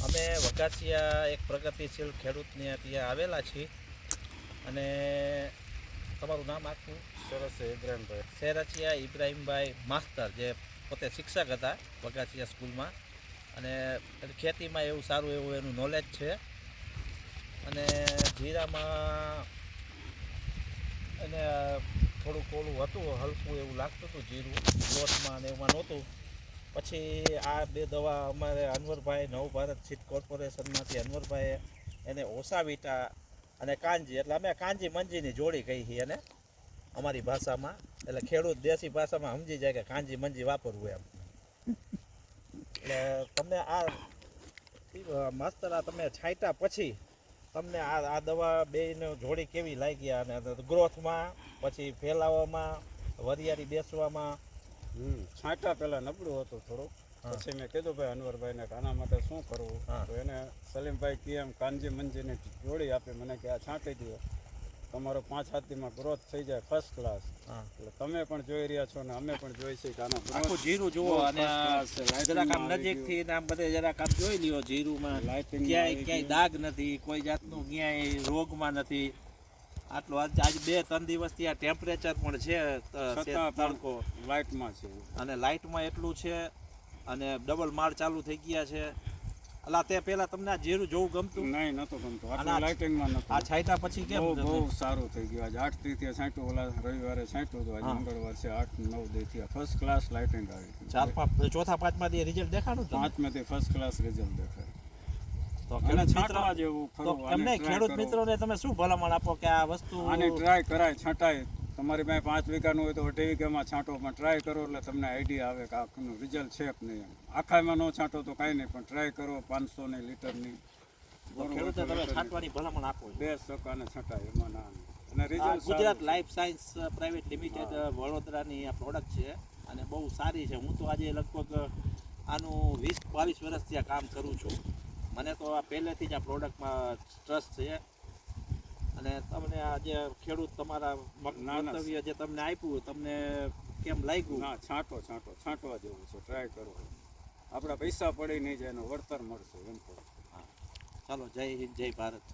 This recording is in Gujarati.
અમે વઘાસિયા એક પ્રગતિશીલ ખેડૂતને ત્યાં આવેલા છીએ અને તમારું નામ આખું? સેરચિયા ઇબ્રાહીમભાઈ માસ્તર, જે પોતે શિક્ષક હતા વઘાસિયા સ્કૂલમાં, અને ખેતીમાં એવું સારું એવું એનું નોલેજ છે. અને જીરામાં એને થોડુંક ઓલું હતું, હલકું એવું લાગતું હતું જીરું, લોટમાં અને એમાં નહોતું. પછી આ બે દવા અમારે અનવરભાઈ નવ ભારત સીડ કોર્પોરેશનમાંથી અનવરભાઈએ એને ઓસાવીટા અને કાંજી, એટલે અમે કાંજી મંજીની જોડી કહી છીએ એને અમારી ભાષામાં, એટલે ખેડૂત દેશી ભાષામાં સમજી જાય કે કાંજી મંજી વાપરવું એમ. એટલે તમને આ માસ્તર આ તમે છાંટ્યા પછી તમને આ દવા બેયનો જોડી કેવી લાગી, અને ગ્રોથમાં, પછી ફેલાવામાં, વરિયાળી બેસવામાં? છાંટા પહેલાં નબળું હતું થોડુંક, પછી મેં કીધું ભાઈ અનવરભાઈને કે આના માટે શું કરવું, તો એને સલીમભાઈ કે એમ કાનજી મંજીની જોડી આપી મને કે આ છાંટી દો, તમારો 5-7 દીમાં ગ્રોથ થઈ જાય ફર્સ્ટ ક્લાસ. એટલે તમે પણ જોઈ રહ્યા છો ને અમે પણ જોઈ છીએ કે આનો આખું જીરું જુઓ, અને જરાક આમ નજીકથી આમ બધે જરાક આમ જોઈ લ્યો, જીરુંમાં ક્યાંય દાગ નથી, કોઈ જાતનું ક્યાંય રોગમાં નથી. આટલું આજ 2-3 દિવસથી આ ટેમ્પરેચર પણ છે, તડકો લાઇટમાં છે, અને લાઇટમાં એટલું છે, અને ડબલ માળ ચાલુ થઈ ગયા છે. અલા તે પેલા તમને આ જીરું જોવું ગમતું? નહીં, નહોતું ગમતું, આટલું લાઇટિંગમાં નહોતું. આ છાંટા પછી કેમ? બહુ સારું થઈ ગયું. આજે 8 દીથી છાંટ્યું, ઓલા રવિવારે છાંટ્યું હતું, આજે મંગળવાર છે, 8-9 દીથી ફર્સ્ટ ક્લાસ લાઇટિંગ આવી. 4-5 દી રિઝલ્ટ દેખાડું? 5માંથી ફર્સ્ટ ક્લાસ રિઝલ્ટ દેખાય. તો ખેડૂત મિત્રોને તમે શું ભલામણ આપો કે આ વસ્તુ આને ટ્રાય કરાય, છાંટાય? તમારી પાસે 5 વીઘાનું હોય તો 2 વીઘામાં છાંટો, પણ ટ્રાય કરો એટલે તમને આઈડિયા આવે કે આનું રિઝલ્ટ છે કે નહીં. આખામાં ન છાંટો તો કાંઈ નહીં, પણ ટ્રાય કરો 500 લીટરની. ખેડૂતને તમે છાંટવાની ભલામણ આપો? 2% ને છાંટાય, એમાં ના. અને result Gujarat life science private limited વડોદરાની આ પ્રોડક્ટ છે, અને બહુ સારી છે. હું તો આજે લગભગ આનું 20-22 વર્ષથી આ કામ કરું છું. મને તો આ પહેલેથી જ આ પ્રોડક્ટમાં ટ્રસ્ટ છે. અને તમને આ જે ખેડૂત તમારા મંતવ્ય જે તમને આપ્યું, તમને કેમ લાગ્યું? ના, છાંટવા જેવું છે, ટ્રાય કરો. આપણા પૈસા પડી નહીં જાય, એનું વળતર મળશે એમ. ચાલો, જય હિન્દ, જય ભારત.